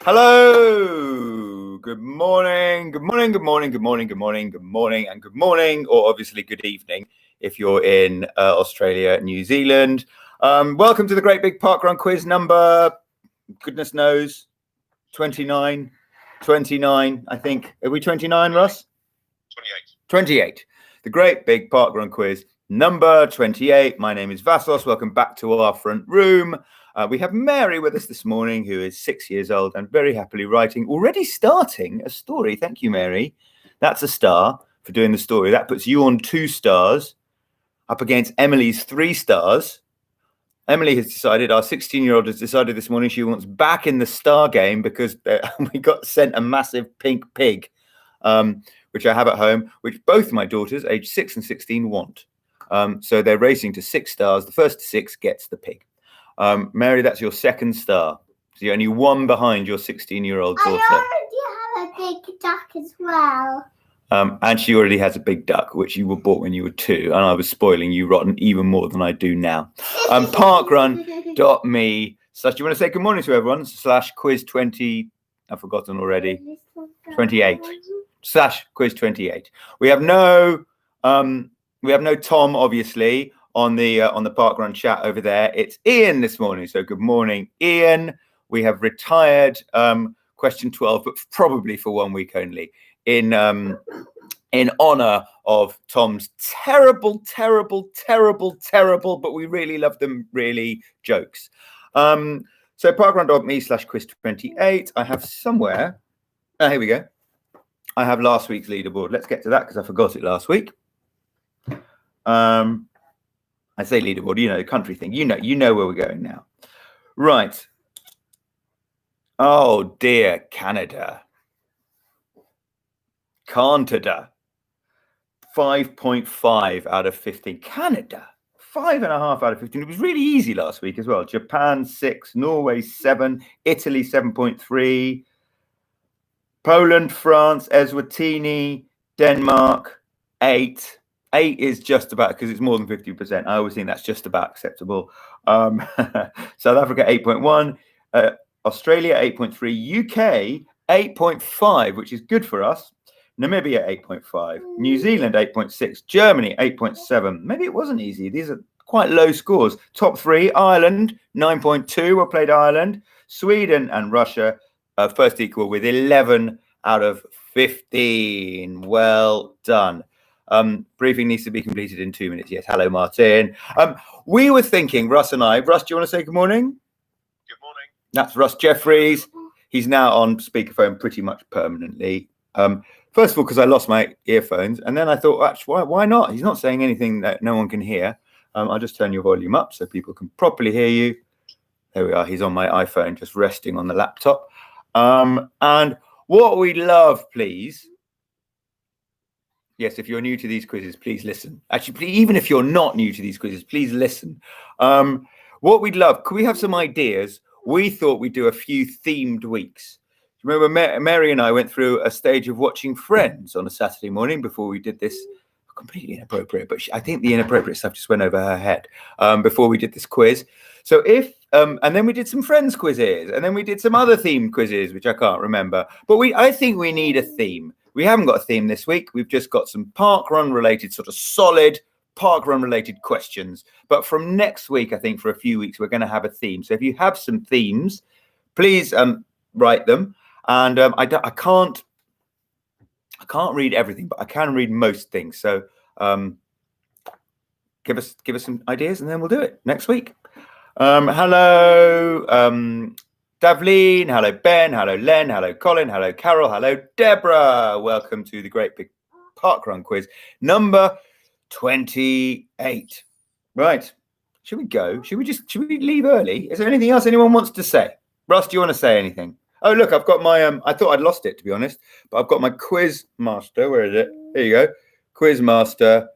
Hello, good morning, good morning, good morning, good morning, good morning, good morning, and good morning, or obviously good evening if you're in Australia, New Zealand. Welcome to the Great Big Parkrun Quiz number, goodness knows, 29, I think. Are we 29, Russ? 28. The Great Big Parkrun Quiz number 28. My name is Vassos. Welcome back to our front room. We have Mary with us this morning, who is 6 years old and very happily writing, already starting a story. Thank you, Mary. That's a star for doing the story. That puts you on 2 stars up against Emily's 3 stars. Emily has decided, our 16-year-old has decided this morning she wants back in the star game because we got sent a massive pink pig, which I have at home, which both my daughters, aged 6 and 16, want. So they're racing to 6 stars. The first to 6 gets the pig. Mary, that's your 2nd star. So you're only 1 behind your 16-year-old daughter. I already have a big duck as well. And she already has a big duck, which you were bought when you were 2. And I was spoiling you rotten even more than I do now. Parkrun.me. Do you want to say good morning to everyone? /quiz 20. I've forgotten already. 28. /quiz 28. We have no Tom, obviously, on the Parkrun chat over there. It's Ian this morning. So good morning, Ian. We have retired question 12, but probably for 1 week only, in honor of Tom's terrible, but we really love them, really, jokes. So parkrun.me /quiz 28. I have somewhere. Here we go. I have last week's leaderboard. Let's get to that because I forgot it last week. I say leaderboard, you know, the country thing. You know where we're going now. Right. Oh dear, Canada. 5.5 out of 15. Canada, 5.5 out of 15. It was really easy last week as well. Japan 6, Norway 7, Italy 7.3, Poland, France, Eswatini, Denmark 8. 8 is just about, because it's more than 50%. I always think that's just about acceptable. South Africa 8.1, Australia 8.3, UK 8.5, which is good for us. Namibia 8.5, New Zealand 8.6, Germany 8.7. Maybe it wasn't easy. These are quite low scores. Top 3, Ireland 9.2. We played Ireland. Sweden and Russia first equal with 11 out of 15. Well done. Briefing needs to be completed in 2 minutes. Yes. Hello, Martin. We were thinking, Russ and I. Russ, do you want to say good morning? Good morning. That's Russ Jeffries. He's now on speakerphone pretty much permanently. First of all, because I lost my earphones, and then I thought, actually, why not? He's not saying anything that no one can hear. I'll just turn your volume up so people can properly hear you. There we are. He's on my iPhone, just resting on the laptop. And what we love, please. Yes, if you're new to these quizzes, please listen. Actually, even if you're not new to these quizzes, please listen. What we'd love, could we have some ideas? We thought we'd do a few themed weeks. Remember, Mary and I went through a stage of watching Friends on a Saturday morning before we did this. Completely inappropriate, but I think the inappropriate stuff just went over her head before we did this quiz. So and then we did some Friends quizzes, and then we did some other themed quizzes, which I can't remember. But I think we need a theme. We haven't got a theme this week. We've just got some parkrun related, sort of solid parkrun related questions. But from next week, I think for a few weeks, we're going to have a theme. So if you have some themes, please write them. And I can't read everything, but I can read most things. So give us some ideas, and then we'll do it next week. Hello, Davleen. Hello, Ben. Hello, Len. Hello, Colin. Hello, Carol. Hello, Deborah. Welcome to the Great Big Parkrun Quiz number 28. Right. Should we go? Should we leave early? Is there anything else anyone wants to say? Russ, do you want to say anything? Oh, look, I've got my, I thought I'd lost it, to be honest, but I've got my Quiz Master. Where is it? Here you go. Quiz Master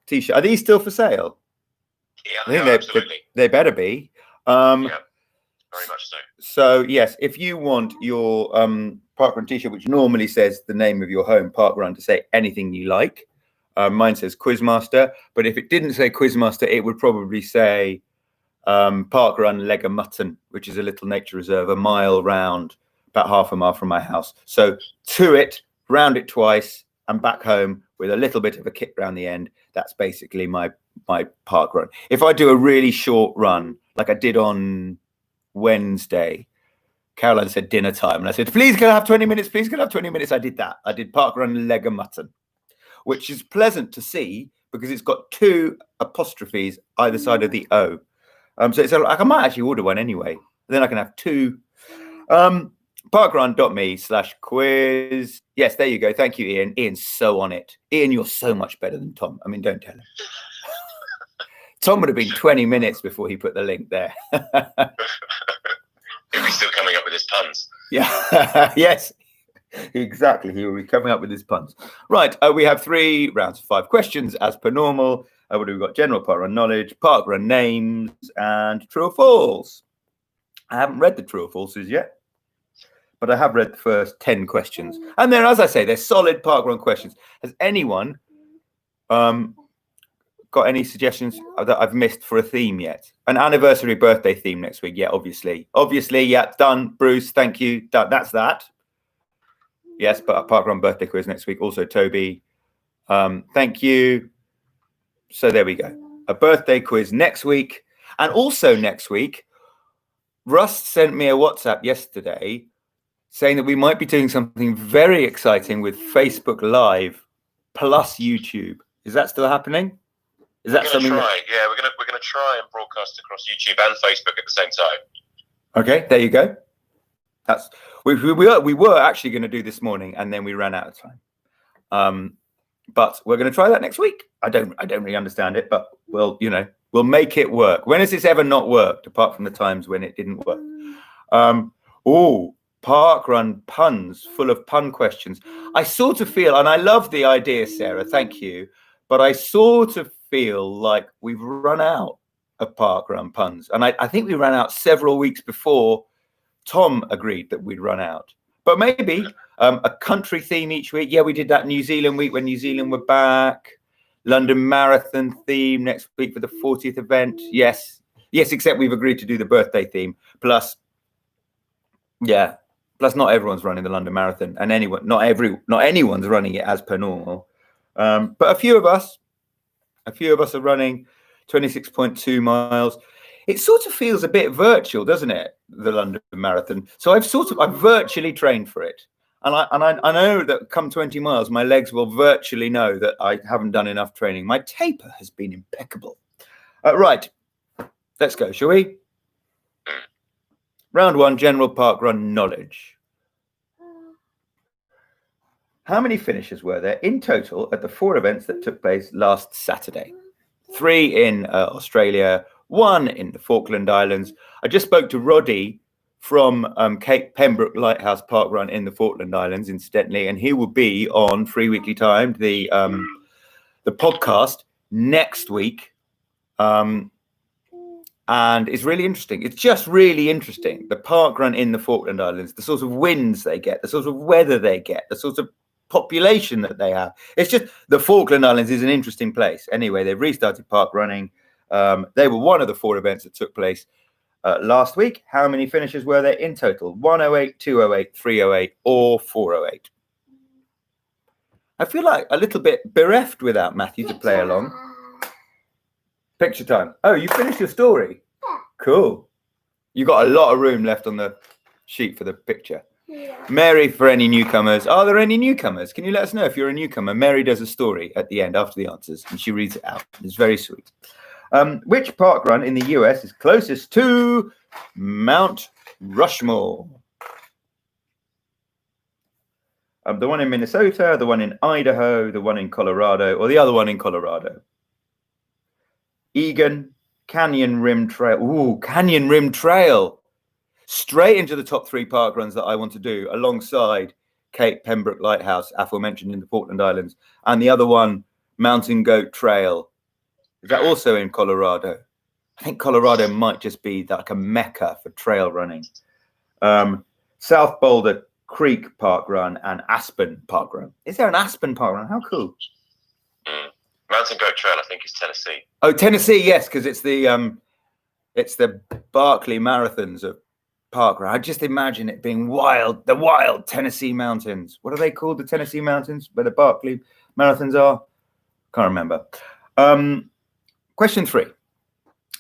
t-shirt. Are these still for sale? Yeah, I think absolutely. They better be. Yeah, very much so. So, yes, if you want your Parkrun t-shirt, which normally says the name of your home, Parkrun, to say anything you like, mine says Quizmaster, but if it didn't say Quizmaster, it would probably say Parkrun Leg of Mutton, which is a little nature reserve, a mile round, about half a mile from my house. So to it, round it twice, and back home with a little bit of a kick round the end. That's basically my park run. If I do a really short run, like I did on Wednesday, Caroline said dinner time, and I said, please can I have 20 minutes? Please can I have 20 minutes? I did that. I did Parkrun Leg of Mutton, which is pleasant to see because it's got 2 apostrophes either side of the O. So it's like I might actually order one anyway. Then I can have 2. Parkrun.me/quiz. Yes, there you go. Thank you, Ian. Ian's so on it. Ian, you're so much better than Tom. I mean, don't tell him. Tom would have been 20 minutes before he put the link there. He'll be still coming up with his puns. Yeah. Yes, exactly. He will be coming up with his puns. Right. We have 3 rounds of 5 questions as per normal. What have we got? General parkrun knowledge, parkrun names, and true or false. I haven't read the true or falses yet, but I have read the first 10 questions. And they're, as I say, they're solid parkrun questions. Has anyone got any suggestions that I've missed for a theme yet? An anniversary birthday theme next week. Yeah, obviously. Yeah, done. Bruce, thank you. Done. That's that. Yes, but a parkrun birthday quiz next week. Also, Toby, thank you. So there we go. A birthday quiz next week. And also next week, Russ sent me a WhatsApp yesterday saying that we might be doing something very exciting with Facebook Live plus YouTube. Is that still happening? Is that something? Yeah, we're gonna try and broadcast across YouTube and Facebook at the same time. Okay, there you go. That's we were actually going to do this morning, and then we ran out of time. But we're going to try that next week. I don't really understand it, but we'll make it work. When has this ever not worked, apart from the times when it didn't work? Parkrun puns, full of pun questions. I sort of feel, and I love the idea, Sarah, thank you, but I sort of feel like we've run out of parkrun puns. And I think we ran out several weeks before Tom agreed that we'd run out. But maybe a country theme each week. Yeah, we did that New Zealand week when New Zealand were back. London Marathon theme next week for the 40th event. Yes, except we've agreed to do the birthday theme. Plus not everyone's running the London Marathon, and not anyone's running it as per normal. But a few of us are running 26.2 miles. It sort of feels a bit virtual, doesn't it? The London Marathon. So I've virtually trained for it. And I know that come 20 miles, my legs will virtually know that I haven't done enough training. My taper has been impeccable. Right. Let's go, shall we? Round 1, general parkrun knowledge. How many finishes were there in total at the 4 events that took place last Saturday? 3 in Australia, 1 in the Falkland Islands. I just spoke to Roddy from Cape Pembroke Lighthouse Parkrun in the Falkland Islands, incidentally, and he will be on Free Weekly Time, the podcast next week. And it's really interesting. It's just really interesting. The parkrun in the Falkland Islands, the sorts of winds they get, the sorts of weather they get, the sorts of population that they have. It's just the Falkland Islands is an interesting place. Anyway, they've restarted park running. They were one of the 4 events that took place last week. How many finishes were there in total? 108, 208, 308, or 408? I feel like a little bit bereft without Matthew to play along. Picture time. Oh, you finished your story? Yeah. Cool. You got a lot of room left on the sheet for the picture. Yeah. Mary, for any newcomers, are there any newcomers? Can you let us know if you're a newcomer? Mary does a story at the end after the answers, and she reads it out. It's very sweet. Which parkrun in the US is closest to Mount Rushmore? The one in Minnesota, the one in Idaho, the one in Colorado, or the other one in Colorado? Egan, Canyon Rim Trail. Ooh, Canyon Rim Trail. Straight into the top 3 parkruns that I want to do alongside Cape Pembroke Lighthouse, aforementioned in the Falkland Islands, and the other one, Mountain Goat Trail. Is that also in Colorado? I think Colorado might just be like a mecca for trail running. South Boulder Creek Parkrun and Aspen Parkrun. Is there an Aspen Parkrun? How cool. Mountain Goat Trail, I think, is Tennessee. Oh, Tennessee, yes, because it's the It's the Barkley Marathons of Parkrun. I just imagine it being wild, the wild Tennessee mountains. What are they called? The Tennessee mountains where the Barkley Marathons are? Can't remember. Question 3.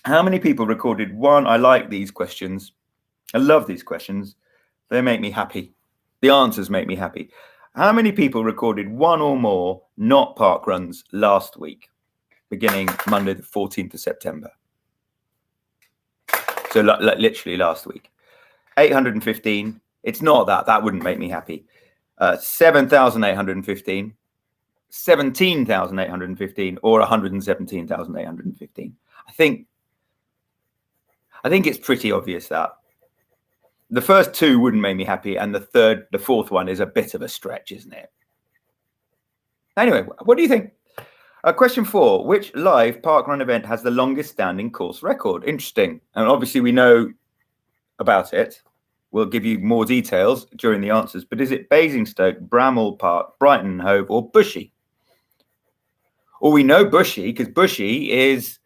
How many people recorded one? I like these questions. I love these questions. They make me happy. The answers make me happy. How many people recorded one or more not parkruns last week, beginning Monday the 14th of September? So literally last week. 815. It's not that. That wouldn't make me happy. 7,815. 17,815 or 117,815. I think it's pretty obvious that the first 2 wouldn't make me happy, and the fourth one is a bit of a stretch, isn't it? Anyway, what do you think? Question 4: which live parkrun event has the longest standing course record? Interesting, and obviously we know about it. We'll give you more details during the answers. But is it Basingstoke, Bramall Park, Brighton and Hove, or Bushy? Or we know Bushy because Bushy is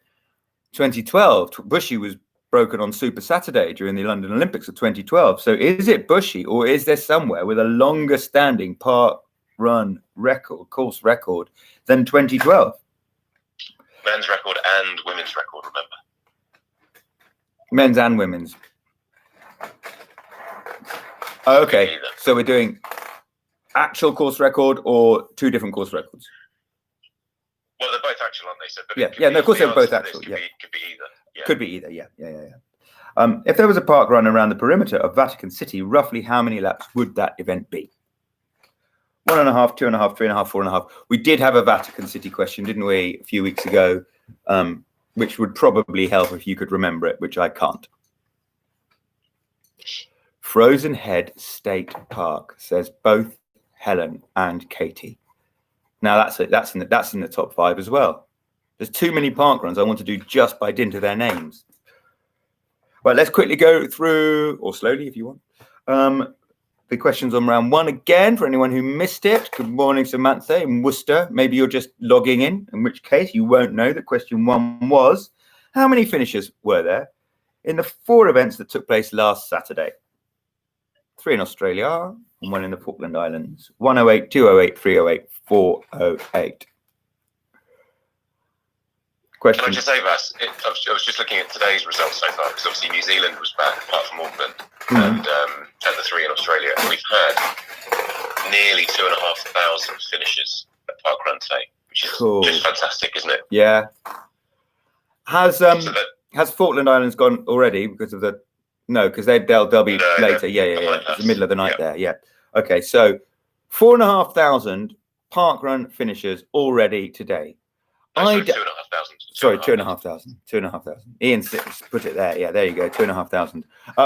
2012. Bushy was broken on Super Saturday during the London Olympics of 2012. So is it Bushy, or is there somewhere with a longer standing park run record, course record, than 2012? Men's record and women's record, remember? Men's and women's. Oh, okay, so we're doing actual course record or 2 different course records? Well, they're both actual, aren't they? So, but Yeah, no, of course they're both actual. Could be either. Yeah. Could be either, yeah. If there was a park run around the perimeter of Vatican City, roughly how many laps would that event be? 1.5, 2.5, 3.5, 4.5. We did have a Vatican City question, didn't we, a few weeks ago, which would probably help if you could remember it, which I can't. Frozen Head State Park, says both Helen and Katie. Now that's it. That's in the top 5 as well. There's too many park runs I want to do just by dint of their names. Well, let's quickly go through, or slowly if you want, the questions on round 1 again for anyone who missed it. Good morning, Samantha in Worcester. Maybe you're just logging in which case you won't know that question 1 was, how many finishers were there in the 4 events that took place last Saturday? 3 in Australia and 1 in the Falkland Islands. 108, 208, 308, 408. Question. Can I just say, Vas, I was just looking at today's results so far, because obviously New Zealand was back, apart from Auckland, and the 3 in Australia. And we've had nearly 2,500 finishes at Parkrun today, which is just fantastic, isn't it? Yeah. Has Falkland Islands gone already because of the... No, because they'll be later. Yeah. It's the middle of the night there. Yeah. Okay, so 4,500 parkrun finishers already today. Sorry, 2,500. Sorry, 2,500. 2,500. Ian put it there. Yeah, there you go. 2,500.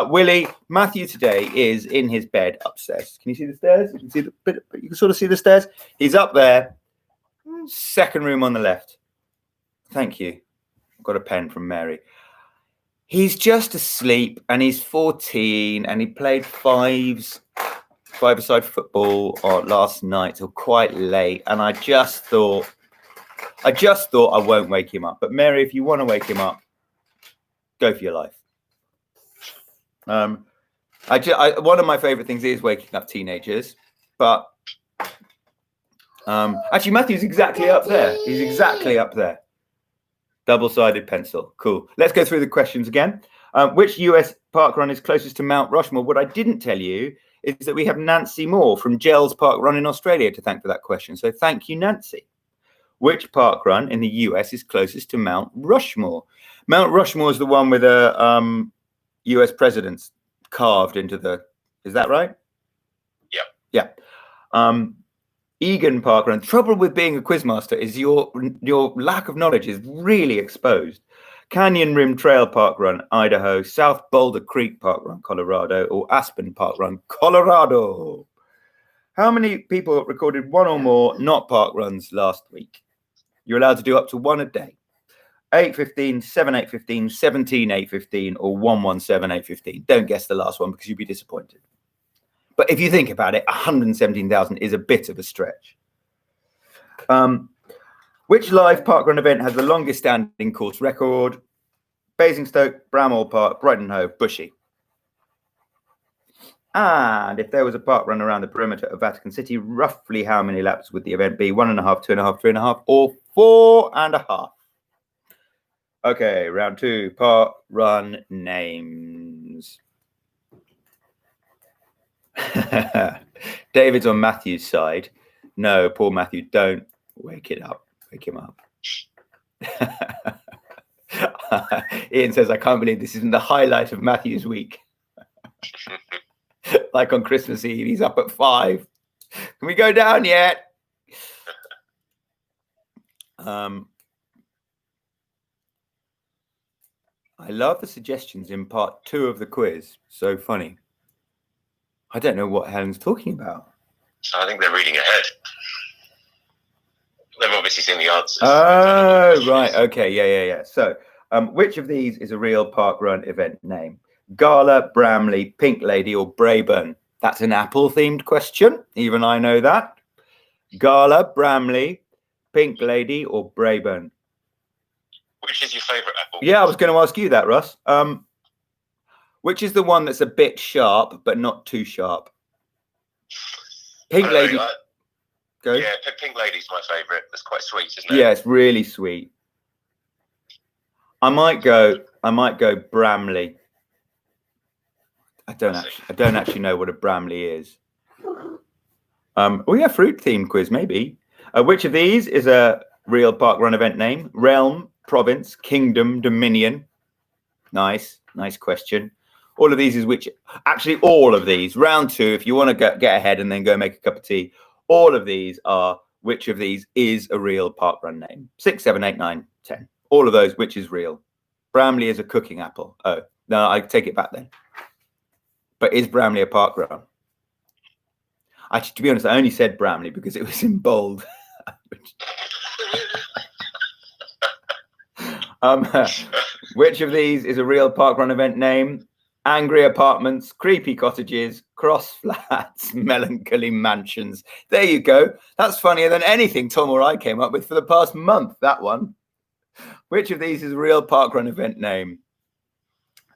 Willie, Matthew today is in his bed upstairs. Can you see the stairs? You can see you can sort of see the stairs. He's up there. Second room on the left. Thank you. I've got a pen from Mary. He's just asleep and he's 14 and he played five-a-side football last night till quite late. And I just thought I won't wake him up. But Mary, if you want to wake him up, go for your life. One of my favorite things is waking up teenagers, but actually Matthew's exactly up there. He's exactly up there. Double-sided pencil. Cool. Let's go through the questions again. Which US parkrun is closest to Mount Rushmore? What I didn't tell you is that we have Nancy Moore from Gels Parkrun in Australia to thank for that question. So thank you, Nancy. Which parkrun in the US is closest to Mount Rushmore? Mount Rushmore is the one with a US presidents carved into the... Is that right? Yeah. Egan Parkrun. Trouble with being a quizmaster is your lack of knowledge is really exposed. Canyon Rim Trail Parkrun, Idaho. South Boulder Creek Parkrun, Colorado. Or Aspen Parkrun, Colorado. How many people recorded one or more not parkruns last week? You're allowed to do up to 1 a day. 815, 7815, 17815, or 117815. Don't guess the last one because you'll be disappointed. But if you think about it, 117,000 is a bit of a stretch. Which live parkrun event has the longest standing course record? Basingstoke, Bramhall Park, Brighton Hove, Bushey. And if there was a park run around the perimeter of Vatican City, roughly how many laps would the event be? 1.5, 2.5, 3.5, or 4.5? Okay, round 2, park run names. David's on Matthew's side. No, poor Matthew, don't wake it up. Wake him up. Ian says, I can't believe this isn't the highlight of Matthew's week. Like on Christmas Eve, he's up at 5. Can we go down yet? I love the suggestions in part 2 of the quiz. So funny. I don't know what Helen's talking about. So I think they're reading ahead. They've obviously seen the answers. Oh, right. Okay. Yeah. So, which of these is a real park run event name? Gala, Bramley, Pink Lady, or Braeburn? That's an apple-themed question. Even I know that. Gala, Bramley, Pink Lady, or Braeburn? Which is your favourite apple? Yeah, I was going to ask you that, Russ. Which is the one that's a bit sharp, but not too sharp? Pink Lady. Go. Yeah, Pink Lady's my favourite. It's quite sweet, isn't it? Yeah, it's really sweet. I might go Bramley. I don't actually know what a Bramley is. Oh yeah, fruit themed quiz maybe. Which of these is a real park run event name? Realm, province, kingdom, dominion. Nice question. All of these is which? Actually, all of these. Round 2. If you want to get ahead and then go make a cup of tea. All of these are which of these is a real park run name? 6, 7, 8, 9, 10. All of those, which is real? Bramley is a cooking apple. Oh no, I take it back then. But is Bramley a park run? Actually, to be honest, I only said Bramley because it was in bold. Which of these is a real park run event name? Angry apartments, creepy cottages, cross flats, melancholy mansions. There you go. That's funnier than anything Tom or I came up with for the past month, that one. Which of these is a real park run event name?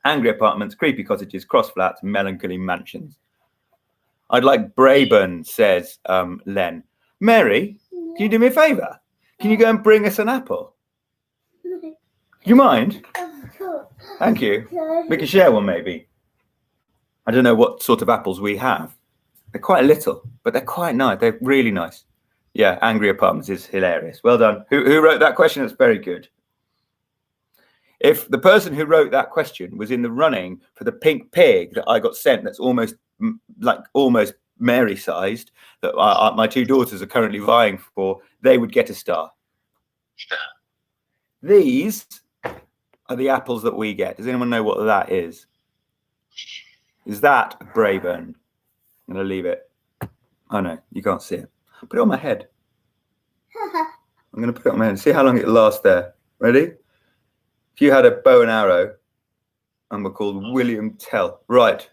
Angry apartments, creepy cottages, cross flats, melancholy mansions. I'd like Braeburn, says Len. Mary, can you do me a favour? Can you go and bring us an apple? Do you mind? Thank you. We can share one maybe. I don't know what sort of apples we have. They're quite little, but they're quite nice. They're really nice. Yeah, Angry Apartments is hilarious. Well done. Who wrote that question? That's very good. If the person who wrote that question was in the running for the pink pig that I got sent, that's almost Mary-sized, that my 2 daughters are currently vying for, they would get a star. These are the apples that we get. Does anyone know what that is? Is that Braeburn? I'm going to leave it. Oh no, you can't see it. Put it on my head. I'm going to put it on my head. See how long it lasts there. Ready? If you had a bow and arrow and were called William Tell. Right.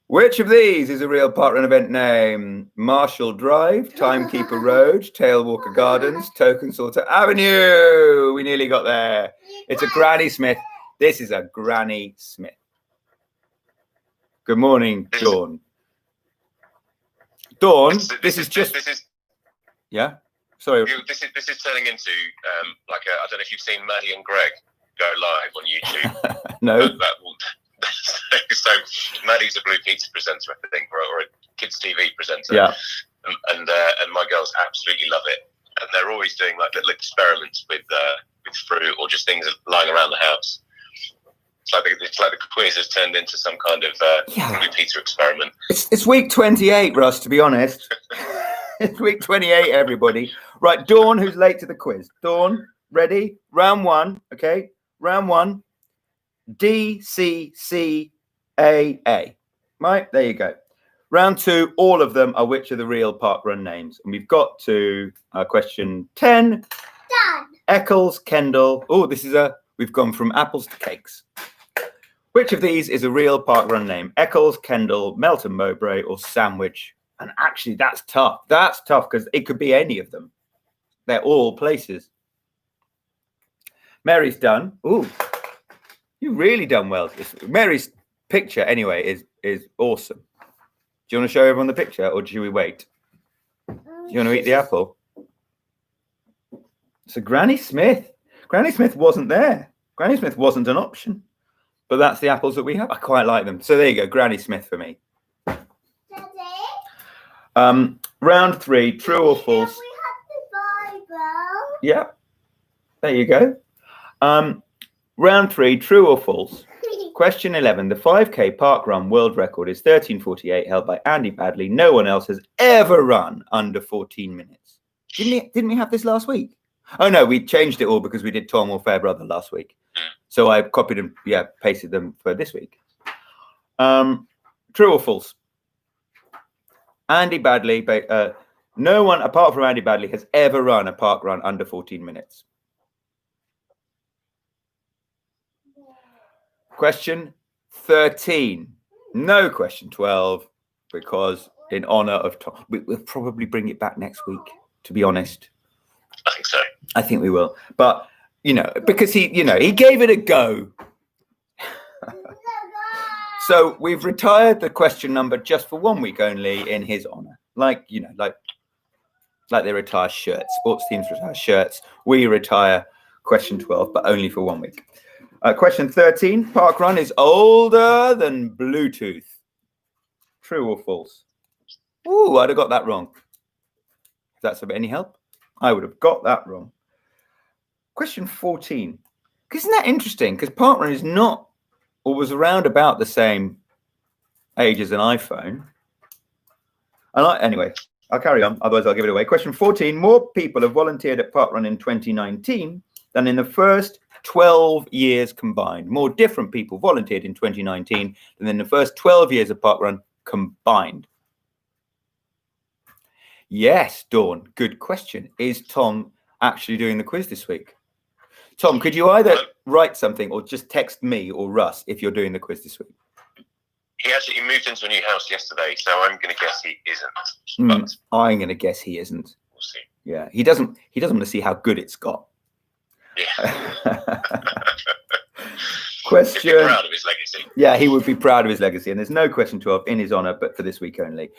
Which of these is a real park run event name? Marshall Drive, Timekeeper Road, Tailwalker Gardens, Token Sorter Avenue. We nearly got there. It's a Granny Smith. This is a Granny Smith. Good morning, Dawn. Dawn, this is yeah. Sorry. This is turning into I don't know if you've seen Maddie and Greg go live on YouTube. No. So Maddie's a Blue Pizza presenter, I think, or a kids TV presenter. Yeah. And my girls absolutely love it, and they're always doing like little experiments with fruit or just things lying around the house. It's like the quiz has turned into some kind of Blue Pizza experiment. It's week 28, Russ. To be honest, it's week 28. Everybody, right? Dawn, who's late to the quiz? Dawn, ready? Round 1. Okay, round 1. DCCAA. Right, there you go. Round 2, all of them are which are the real park run names. And we've got to question 10. Done. Eccles, Kendall. Oh, we've gone from apples to cakes. Which of these is a real park run name? Eccles, Kendall, Melton Mowbray, or Sandwich? And actually, that's tough. That's tough because it could be any of them. They're all places. Mary's done. Ooh. You've really done well. Mary's picture, anyway, is awesome. Do you want to show everyone the picture, or do we wait? Do you want to eat the apple? So Granny Smith. Granny Smith wasn't there. Granny Smith wasn't an option. But that's the apples that we have. I quite like them. So there you go, Granny Smith for me. Daddy? Round 3, true or false? We have the Bible. Yeah. There you go. Round 3, true or false? Question 11. The 5K Parkrun world record is 13:48, held by Andy Badley. No one else has ever run under 14 minutes. Didn't we have this last week? Oh, no, we changed it all because we did Tom or Fairbrother last week. So I copied and pasted them for this week. True or false? Andy Badley, no one apart from Andy Badley has ever run a park run under 14 minutes. Question 13. No question 12, because in honor of Tom, we'll probably bring it back next week, to be honest. I think so. I think we will. But, because he gave it a go. So we've retired the question number just for 1 week only in his honor. Like they retire shirts. Sports teams retire shirts. We retire question 12, but only for 1 week. Question 13. Parkrun is older than Bluetooth. True or false? Ooh, I'd have got that wrong. If that's of any help, I would have got that wrong. Question 14. Isn't that interesting? Because Parkrun is not, or was around about the same age as an iPhone. Anyway, I'll carry on. Otherwise, I'll give it away. Question 14. More people have volunteered at Parkrun in 2019 than in the first 12 years combined. More different people volunteered in 2019 than in the first 12 years of Parkrun combined. Yes, Dawn. Good question. Is Tom actually doing the quiz this week? Tom, could you either write something or just text me or Russ if you're doing the quiz this week? He actually moved into a new house yesterday, so I'm going to guess he isn't. But I'm going to guess he isn't. we'll see. Yeah, he doesn't want to see how good it's got. Yeah. Question. He'd be proud of his legacy. Yeah, he would be proud of his legacy, and there's no question 12 in his honor, but for this week only.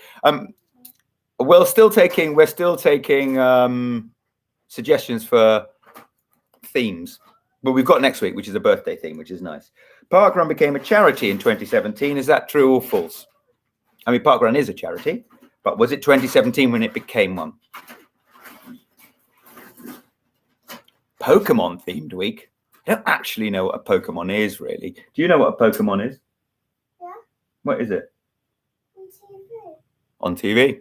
We're still taking suggestions for themes, but we've got next week, which is a birthday theme, which is nice. Parkrun became a charity in 2017. Is that true or false? I mean, Parkrun is a charity, but was it 2017 when it became one? Pokemon themed week. I don't actually know what a Pokemon is, really. Do you know what a Pokemon is? Yeah. What is it? On TV.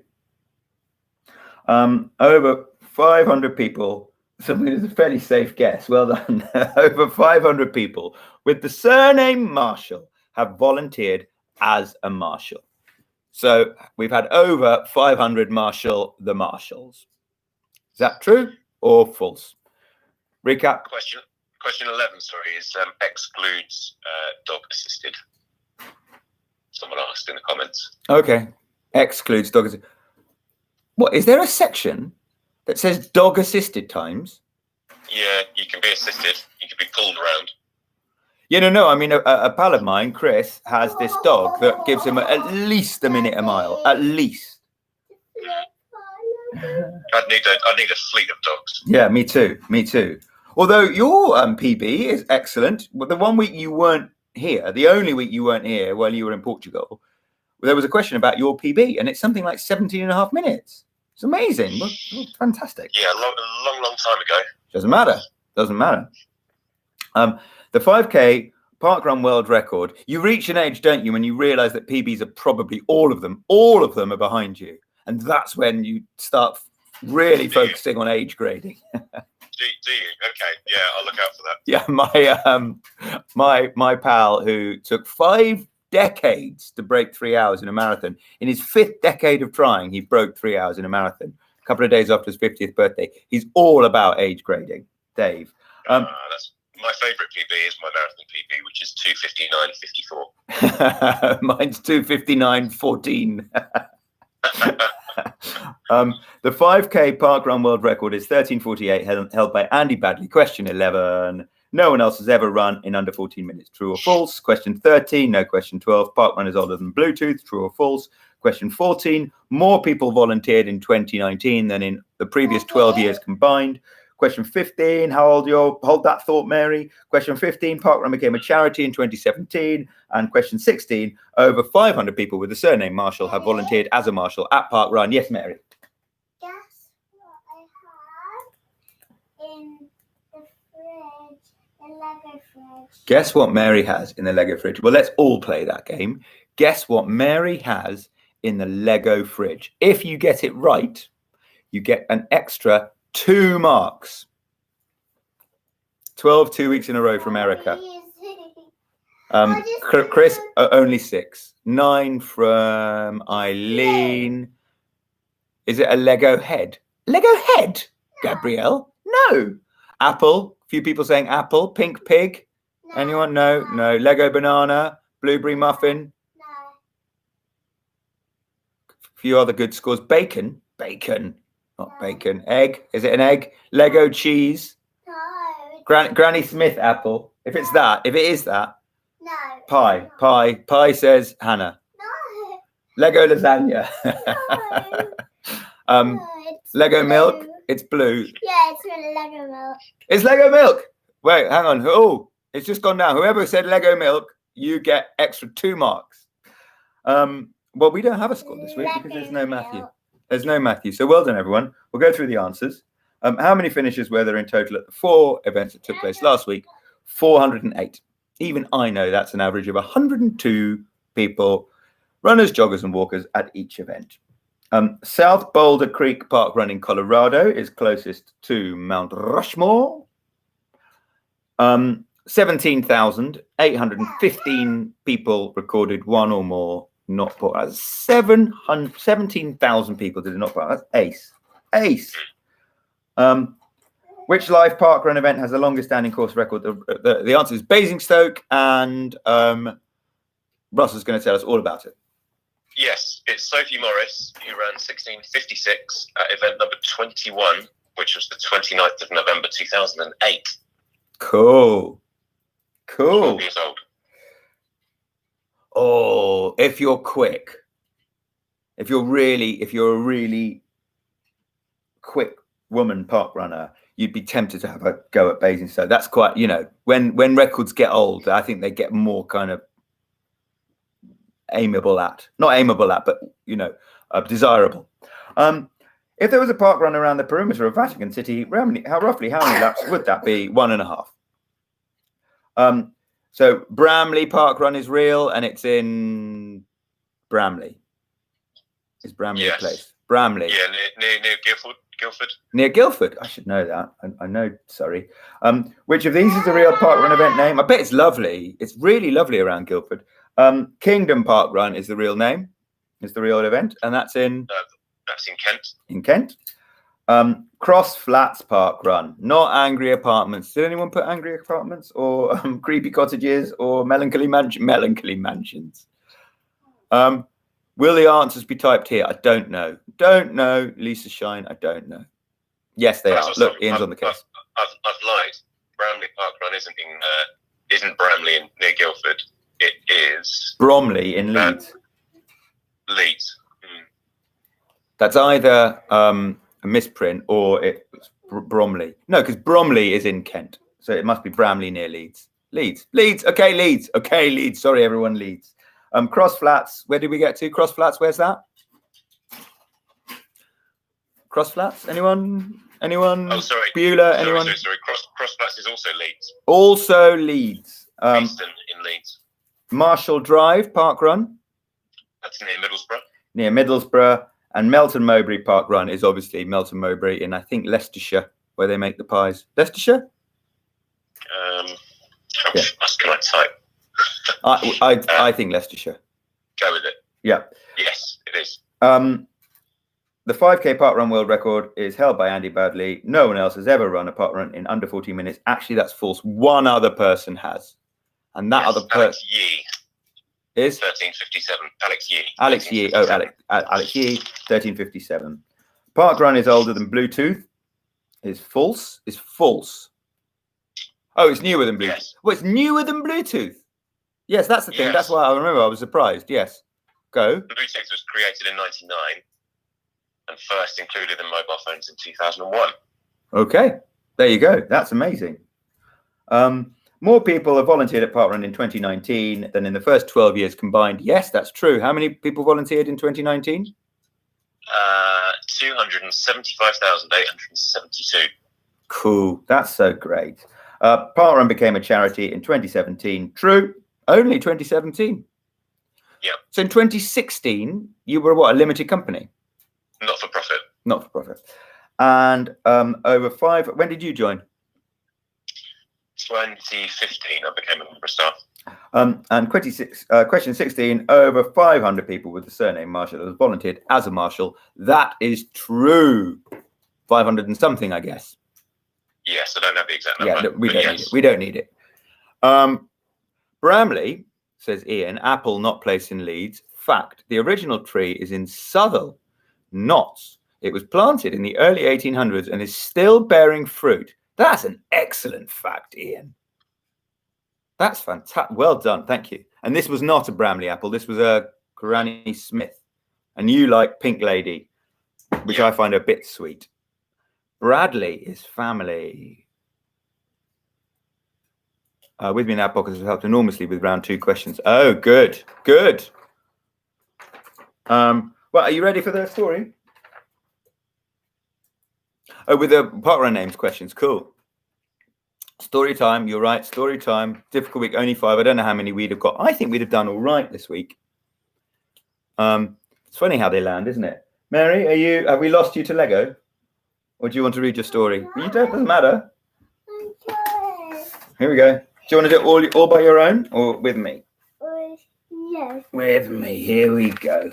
On TV. Over 500 people. Something is a fairly safe guess. Well done. Over 500 people with the surname Marshall have volunteered as a marshal. So we've had over 500 Marshall the Marshalls. Is that true or false? Recap. Question 11, is excludes dog assisted. Someone asked in the comments. Okay. Excludes dog assisted. What, is there a section that says dog assisted times? Yeah, you can be assisted. You can be pulled around. Yeah, no. I mean, a pal of mine, Chris, has this dog that gives him at least a minute a mile. At least. I'd need a fleet of dogs. Yeah, me too. Although your PB is excellent. Well, the 1 week you weren't here, the only week you weren't here while you were in Portugal, there was a question about your PB, and it's something like 17 and a half minutes. It's amazing. Well, fantastic. Yeah, a long time ago. Doesn't matter. The 5K Parkrun world record. You reach an age, don't you, when you realise that PBs are probably all of them are behind you. And that's when you start really focusing on age grading. Do you? Okay. Yeah, I'll look out for that. Yeah, my pal who took 5 decades to break 3 hours in a marathon. In his 5th decade of trying, he broke 3 hours in a marathon. A couple of days after his 50th birthday. He's all about age grading, Dave. That's my favourite PB is my marathon PB, which is 2:59:54. Mine's 2:59:14. The 5K Parkrun world record is 13:48, held by Andy Badley. Question 11. No one else has ever run in under 14 minutes. True or false? Question 13. No. Question 12. Parkrun is older than Bluetooth. True or false? Question 14. More people volunteered in 2019 than in the previous 12 years combined. Question 15. How old are you? Hold that thought, Mary. Question 15. Parkrun became a charity in 2017. And question 16. Over 500 people with the surname Marshall have volunteered as a marshal at Parkrun. Yes, Mary. Guess what I have in the fridge, the Lego fridge. Guess what Mary has in the Lego fridge? Well, let's all play that game. Guess what Mary has in the Lego fridge. If you get it right, you get an extra 2 marks. 12 2 weeks in a row from Erica. Chris, only 6. 9 from Eileen. Is it a Lego head? Lego head, Gabrielle? No. Apple. Few people saying apple. Pink pig. Anyone? No. No. Lego banana. Blueberry muffin. No. Few other good scores. Bacon. Bacon. Not bacon. Egg. Is it an egg? Lego cheese. No. Granny Smith apple. If it's that. If it is that. No. Pie. Pie. Pie says Hannah. No. Lego lasagna. No, it's Lego blue. milk. It's blue. Yeah, it's really Lego milk. It's Lego milk. Wait, hang on. Oh, it's just gone down. Whoever said Lego milk, you get extra 2 marks. Well, we don't have a score this week because there's no Matthew. There's no Matthew. So well done, everyone. We'll go through the answers. How many finishes were there in total at the 4 events that took place last week? 408. Even I know that's an average of 102 people, runners, joggers, and walkers at each event. South Boulder Creek Parkrun in Colorado is closest to Mount Rushmore. 17,815 people recorded one or more not put. 17,000 people did not put. That's ace. Ace. Which live parkrun event has the longest standing course record? The answer is Basingstoke, and Russell's going to tell us all about it. Yes, it's Sophie Morris, who ran 16:56 at event number 21, which was the 29th of November 2008. Cool. 12 years old. Oh, if you're quick, if you're a really quick woman park runner, you'd be tempted to have a go at Basingstoke. That's quite, when records get old, I think they get more kind of not aimable at, but desirable. If there was a park run around the perimeter of Vatican City, how many laps would that be? 1.5. So Bramley Park Run is real, and it's in Bramley. Is Bramley a place? Bramley. Yeah, near Guildford. Near Guildford. I should know that. I know. Sorry. Which of these is the real park run event name? I bet it's lovely. It's really lovely around Guildford. Kingdom Park Run is the real name. Is the real event, and that's in. That's in Kent. In Kent. Cross Flats Park Run, not Angry Apartments. Did anyone put Angry Apartments or Creepy Cottages or Melancholy Mansions? Will the answers be typed here? I don't know. Don't know. Lisa Shine, I don't know. Yes, they are. Look, Ian's on the case. I've lied. Bramley Park Run isn't Bramley near Guildford. It is Bromley in Leeds. Leeds. That's either a misprint or it's Bromley. No, because Bromley is in Kent, so it must be Bramley near Leeds. Leeds. Okay, Leeds. Sorry, everyone, Leeds. Cross Flats. Where did we get to? Cross Flats. Where's that? Cross Flats. Anyone? Oh, sorry. Beulah. Anyone? Sorry. Cross Flats is also Leeds. Also Leeds. Easton in Leeds. Marshall Drive Park Run. That's near Middlesbrough. Near Middlesbrough. And Melton Mowbray Park Run is obviously Melton Mowbray in, I think, Leicestershire, where they make the pies. Leicestershire? How fast can I type? I think Leicestershire. Go with it. Yeah. Yes, it is. The 5K park run world record is held by Andy Badley. No one else has ever run a park run in under 14 minutes. Actually, that's false. One other person has. And that other person Alex Yee. Is 13:57. Alex Yee. Alex Yee. Oh, Alex Yee. 13:57. Parkrun is older than Bluetooth. Is false. Oh, it's newer than Bluetooth. Yes. Well, it's newer than Bluetooth. Yes, that's the thing. Yes. That's why I remember. I was surprised. Yes. Go. Bluetooth was created in '99 and first included in mobile phones in 2001. Okay. There you go. That's amazing. More people have volunteered at Parkrun in 2019 than in the first 12 years combined. Yes, that's true. How many people volunteered in 2019? 275,872. Cool. That's so great. Parkrun became a charity in 2017. True. Only 2017. Yeah. So in 2016, you were what, a limited company? Not for profit. Not for profit. And when did you join? 2015, I became a member of staff. And question 16, over 500 people with the surname Marshall have volunteered as a marshal. That is true. 500 and something, I guess. Yes, I don't have the exact number. Yeah, we don't need it. We don't need it. Bramley, says Ian, apple not placed in Leeds. Fact, the original tree is in Southall, Notts. It was planted in the early 1800s and is still bearing fruit. That's an excellent fact, Ian. That's fantastic. Well done. Thank you. And this was not a Bramley apple. This was a Granny Smith. And you like Pink Lady, which I find a bit sweet. Bradley is family. With me in our podcast has helped enormously with round 2 questions. Oh, good. Good. Well, are you ready for the story? Oh, with the Parkrun names questions. Cool. Story time. You're right. Story time. Difficult week. Only 5. I don't know how many we'd have got. I think we'd have done all right this week. It's funny how they land, isn't it? Mary, have we lost you to Lego? Or do you want to read your story? You don't. Doesn't matter. Here we go. Do you want to do it all by your own or with me? Yes. With me. Here we go.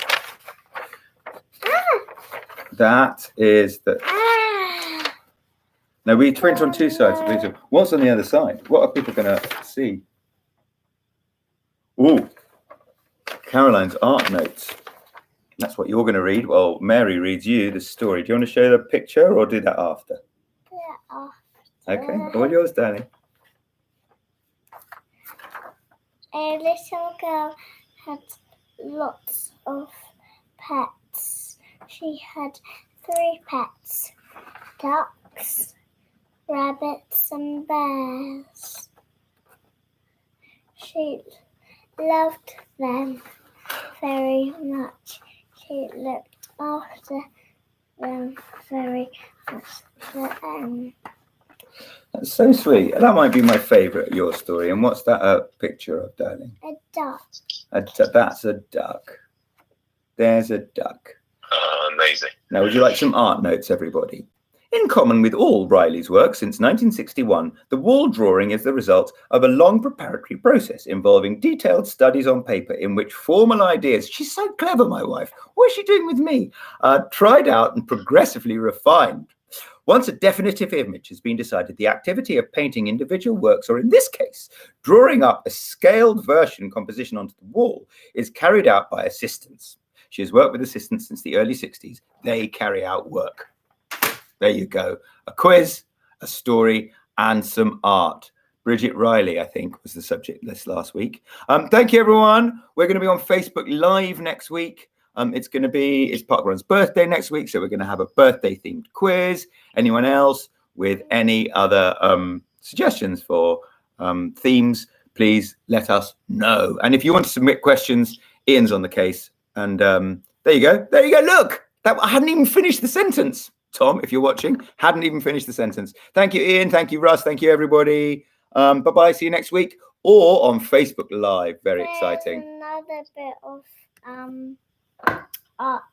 That is the... Now, we print on 2 sides. What's on the other side? What are people going to see? Ooh. Caroline's art notes. That's what you're going to read. Well, Mary reads you the story. Do you want to show the picture or do that after? Yeah. Okay. All yours, darling. A little girl had lots of pets. She had 3 pets: ducks, rabbits, and bears. She loved them very much. She looked after them very much. That's so sweet. That might be my favourite, your story. And what's that a picture of, darling? A duck. That's a duck. There's a duck. Oh, amazing. Now, would you like some art notes, everybody? In common with all Riley's work since 1961, the wall drawing is the result of a long preparatory process involving detailed studies on paper in which formal ideas, she's so clever, my wife, what is she doing with me, are tried out and progressively refined. Once a definitive image has been decided, the activity of painting individual works, or in this case, drawing up a scaled version composition onto the wall, is carried out by assistants. She has worked with assistants since the early 60s. They carry out work. There you go. A quiz, a story, and some art. Bridget Riley, I think, was the subject list last week. Thank you, everyone. We're going to be on Facebook Live next week. It's Parkrun's birthday next week, so we're going to have a birthday-themed quiz. Anyone else with any other suggestions for themes, please let us know. And if you want to submit questions, Ian's on the case. And there you go. There you go. Look, I hadn't even finished the sentence. Tom, if you're watching, hadn't even finished the sentence. Thank you, Ian. Thank you, Russ. Thank you, everybody. Bye-bye. See you next week or on Facebook Live. Very exciting. Another bit of art